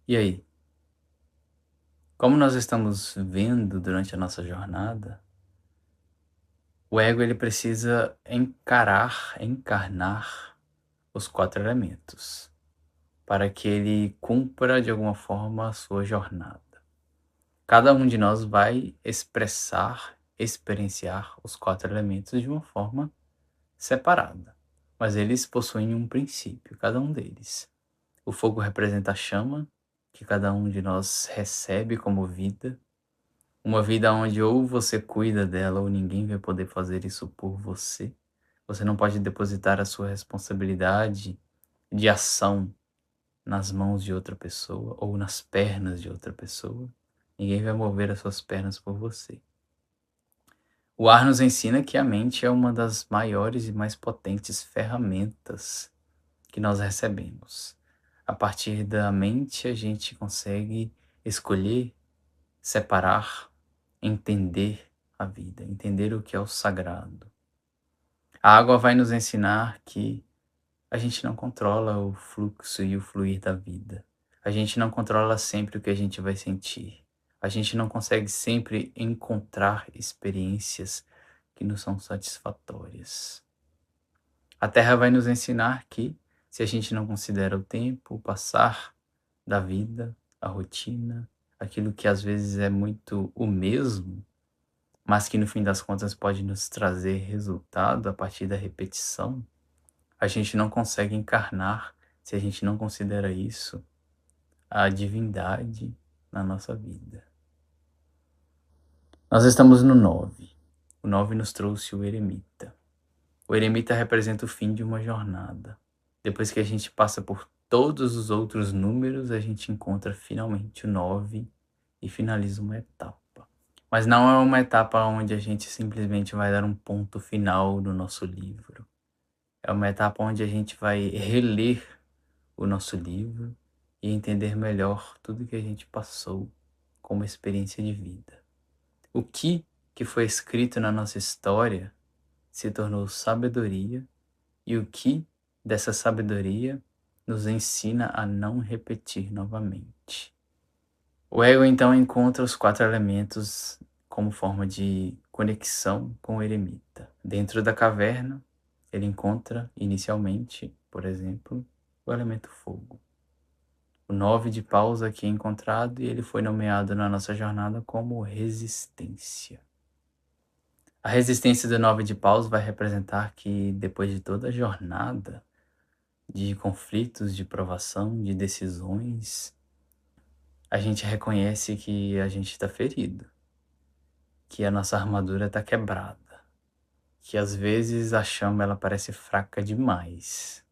E aí, como nós estamos vendo durante a nossa jornada, o ego ele precisa encarnar os 4 elementos, para que ele cumpra de alguma forma a sua jornada. Cada um de nós vai experienciar os 4 elementos de uma forma separada, mas eles possuem um princípio, cada um deles. O fogo representa a chama, que cada um de nós recebe como vida. Uma vida onde ou você cuida dela ou ninguém vai poder fazer isso por você. Você não pode depositar a sua responsabilidade de ação nas mãos de outra pessoa ou nas pernas de outra pessoa. Ninguém vai mover as suas pernas por você. O ar nos ensina que a mente é uma das maiores e mais potentes ferramentas que nós recebemos. A partir da mente, a gente consegue escolher, separar, entender a vida, entender o que é o sagrado. A água vai nos ensinar que a gente não controla o fluxo e o fluir da vida. A gente não controla sempre o que a gente vai sentir. A gente não consegue sempre encontrar experiências que nos são satisfatórias. A Terra vai nos ensinar que, se a gente não considera o tempo, o passar da vida, a rotina, aquilo que às vezes é muito o mesmo, mas que no fim das contas pode nos trazer resultado a partir da repetição, a gente não consegue encarnar se a gente não considera isso a divindade na nossa vida. Nós estamos no 9. O 9 nos trouxe o eremita. O eremita representa o fim de uma jornada. Depois que a gente passa por todos os outros números, a gente encontra finalmente o 9 e finaliza uma etapa. Mas não é uma etapa onde a gente simplesmente vai dar um ponto final no nosso livro. É uma etapa onde a gente vai reler o nosso livro e entender melhor tudo que a gente passou como experiência de vida. O que foi escrito na nossa história se tornou sabedoria e o que dessa sabedoria nos ensina a não repetir novamente. O ego então encontra os 4 elementos como forma de conexão com o eremita. Dentro da caverna, ele encontra inicialmente, por exemplo, o elemento fogo. O 9 de paus aqui é encontrado e ele foi nomeado na nossa jornada como resistência. A resistência do 9 de paus vai representar que depois de toda a jornada de conflitos, de provação, de decisões, a gente reconhece que a gente está ferido, que a nossa armadura está quebrada, que às vezes a chama ela parece fraca demais,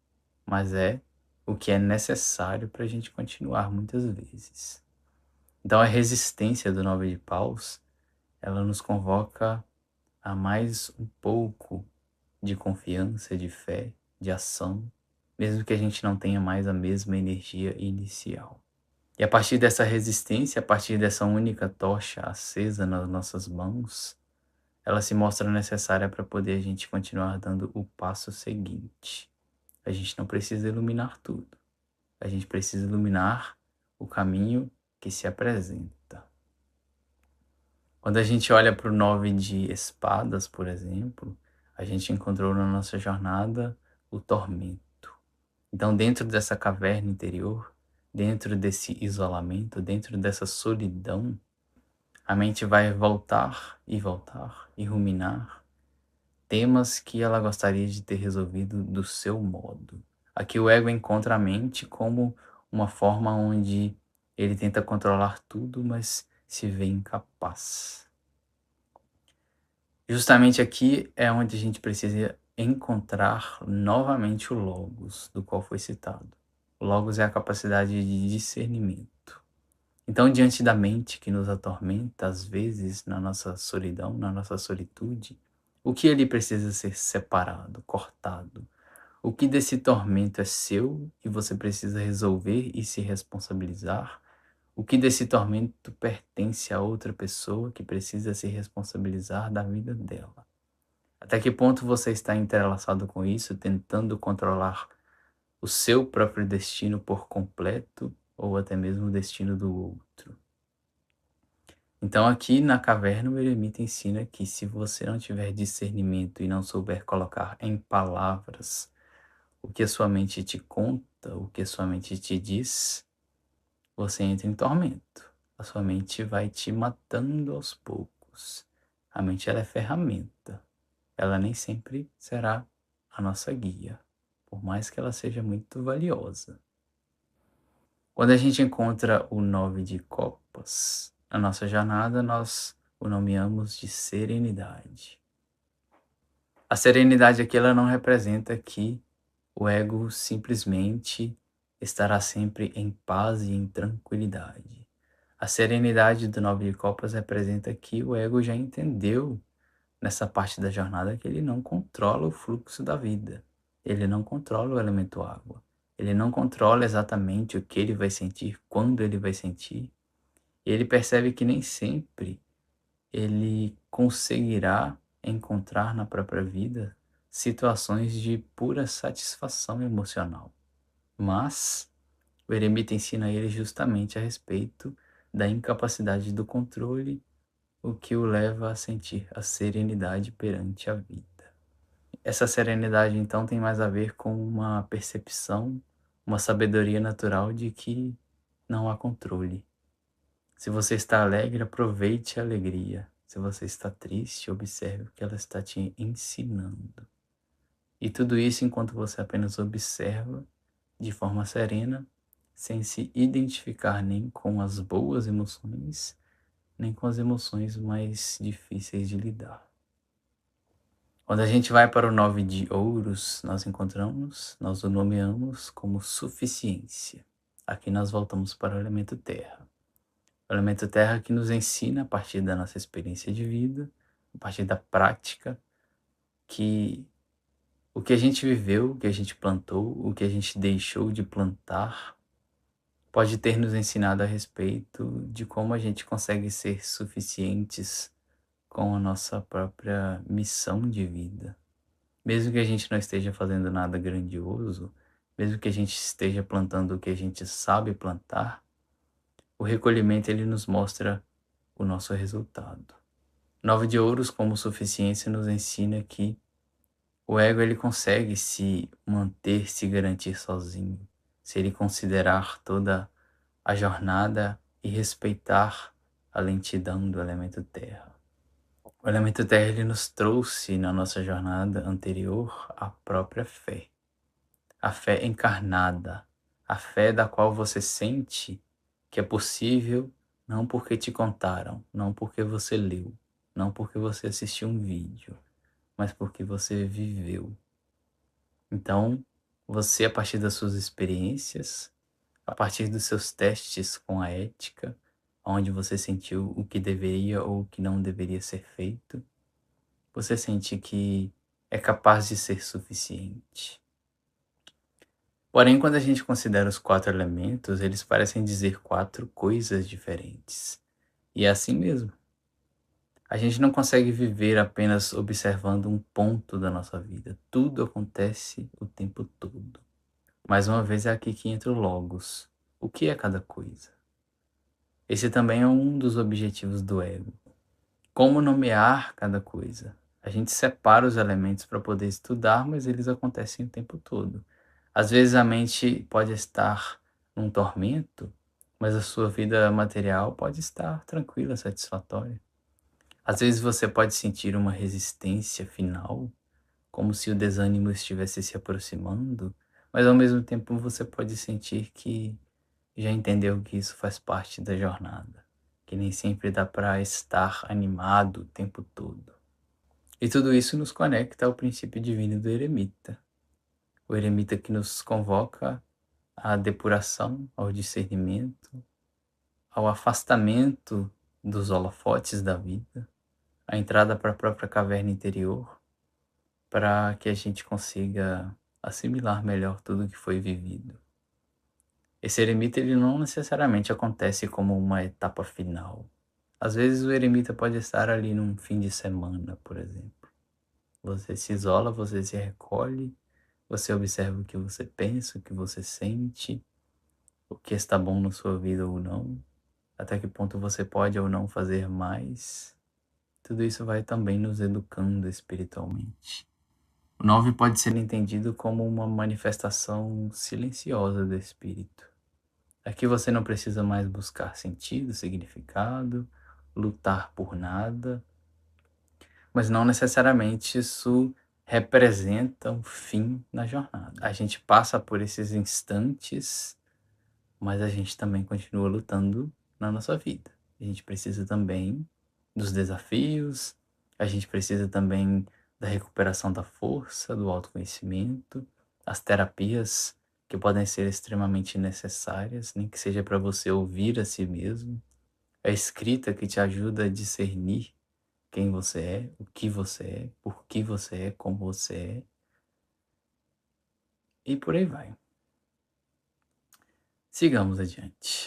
mas é o que é necessário para a gente continuar muitas vezes. Então a resistência do 9 de paus, ela nos convoca a mais um pouco de confiança, de fé, de ação, mesmo que a gente não tenha mais a mesma energia inicial. E a partir dessa resistência, a partir dessa única tocha acesa nas nossas mãos, ela se mostra necessária para poder a gente continuar dando o passo seguinte. A gente não precisa iluminar tudo. A gente precisa iluminar o caminho que se apresenta. Quando a gente olha para o 9 de espadas, por exemplo, a gente encontrou na nossa jornada o tormento. Então, dentro dessa caverna interior, dentro desse isolamento, dentro dessa solidão, a mente vai voltar e ruminar temas que ela gostaria de ter resolvido do seu modo. Aqui o ego encontra a mente como uma forma onde ele tenta controlar tudo, mas se vê incapaz. Justamente aqui é onde a gente precisa encontrar novamente o Logos, do qual foi citado. O Logos é a capacidade de discernimento. Então, diante da mente que nos atormenta, às vezes, na nossa solidão, na nossa solitude, o que ali precisa ser separado, cortado? O que desse tormento é seu e você precisa resolver e se responsabilizar? O que desse tormento pertence a outra pessoa que precisa se responsabilizar da vida dela? Até que ponto você está entrelaçado com isso, tentando controlar o seu próprio destino por completo, ou até mesmo o destino do outro. Então, aqui na caverna, o eremita ensina que se você não tiver discernimento e não souber colocar em palavras o que a sua mente te conta, o que a sua mente te diz, você entra em tormento. A sua mente vai te matando aos poucos. A mente ela é ferramenta. Ela nem sempre será a nossa guia, por mais que ela seja muito valiosa. Quando a gente encontra o 9 de copas, na nossa jornada nós o nomeamos de serenidade. A serenidade aqui ela não representa que o ego simplesmente estará sempre em paz e em tranquilidade. A serenidade do 9 de copas representa que o ego já entendeu nessa parte da jornada que ele não controla o fluxo da vida. Ele não controla o elemento água. Ele não controla exatamente o que ele vai sentir, quando ele vai sentir. E ele percebe que nem sempre ele conseguirá encontrar na própria vida situações de pura satisfação emocional. Mas o eremita ensina ele justamente a respeito da incapacidade do controle, o que o leva a sentir a serenidade perante a vida. Essa serenidade, então, tem mais a ver com uma percepção, uma sabedoria natural de que não há controle. Se você está alegre, aproveite a alegria. Se você está triste, observe o que ela está te ensinando. E tudo isso enquanto você apenas observa de forma serena, sem se identificar nem com as boas emoções, nem com as emoções mais difíceis de lidar. Quando a gente vai para o 9 de ouros, nós o nomeamos como suficiência. Aqui nós voltamos para o elemento terra. O elemento terra que nos ensina, a partir da nossa experiência de vida, a partir da prática, que o que a gente viveu, o que a gente plantou, o que a gente deixou de plantar, pode ter nos ensinado a respeito de como a gente consegue ser suficientes com a nossa própria missão de vida. Mesmo que a gente não esteja fazendo nada grandioso, mesmo que a gente esteja plantando o que a gente sabe plantar, o recolhimento ele nos mostra o nosso resultado. 9 de ouros como suficiência nos ensina que o ego ele consegue se manter, se garantir sozinho, se ele considerar toda a jornada e respeitar a lentidão do elemento terra. O elemento terra ele nos trouxe na nossa jornada anterior a própria fé. A fé encarnada, a fé da qual você sente que é possível não porque te contaram, não porque você leu, não porque você assistiu um vídeo, mas porque você viveu. Então, você, a partir das suas experiências, a partir dos seus testes com a ética, onde você sentiu o que deveria ou o que não deveria ser feito, você sente que é capaz de ser suficiente. Porém, quando a gente considera os 4 elementos, eles parecem dizer 4 coisas diferentes. E é assim mesmo. A gente não consegue viver apenas observando um ponto da nossa vida. Tudo acontece o tempo todo. Mais uma vez é aqui que entra o logos. O que é cada coisa? Esse também é um dos objetivos do ego. Como nomear cada coisa? A gente separa os elementos para poder estudar, mas eles acontecem o tempo todo. Às vezes a mente pode estar num tormento, mas a sua vida material pode estar tranquila, satisfatória. Às vezes você pode sentir uma resistência final, como se o desânimo estivesse se aproximando, mas ao mesmo tempo você pode sentir que já entendeu que isso faz parte da jornada, que nem sempre dá para estar animado o tempo todo. E tudo isso nos conecta ao princípio divino do eremita. O eremita que nos convoca à depuração, ao discernimento, ao afastamento dos holofotes da vida, a entrada para a própria caverna interior, para que a gente consiga assimilar melhor tudo que foi vivido. Esse eremita ele não necessariamente acontece como uma etapa final. Às vezes o eremita pode estar ali num fim de semana, por exemplo. Você se isola, você se recolhe, você observa o que você pensa, o que você sente, o que está bom na sua vida ou não, até que ponto você pode ou não fazer mais. Tudo isso vai também nos educando espiritualmente. O 9 pode ser entendido como uma manifestação silenciosa do espírito. Aqui você não precisa mais buscar sentido, significado, lutar por nada, mas não necessariamente isso representa um fim na jornada. A gente passa por esses instantes, mas a gente também continua lutando na nossa vida. A gente precisa também dos desafios, a gente precisa também da recuperação da força, do autoconhecimento, as terapias que podem ser extremamente necessárias, nem que seja para você ouvir a si mesmo, a escrita que te ajuda a discernir quem você é, o que você é, por que você é, como você é, e por aí vai. Sigamos adiante.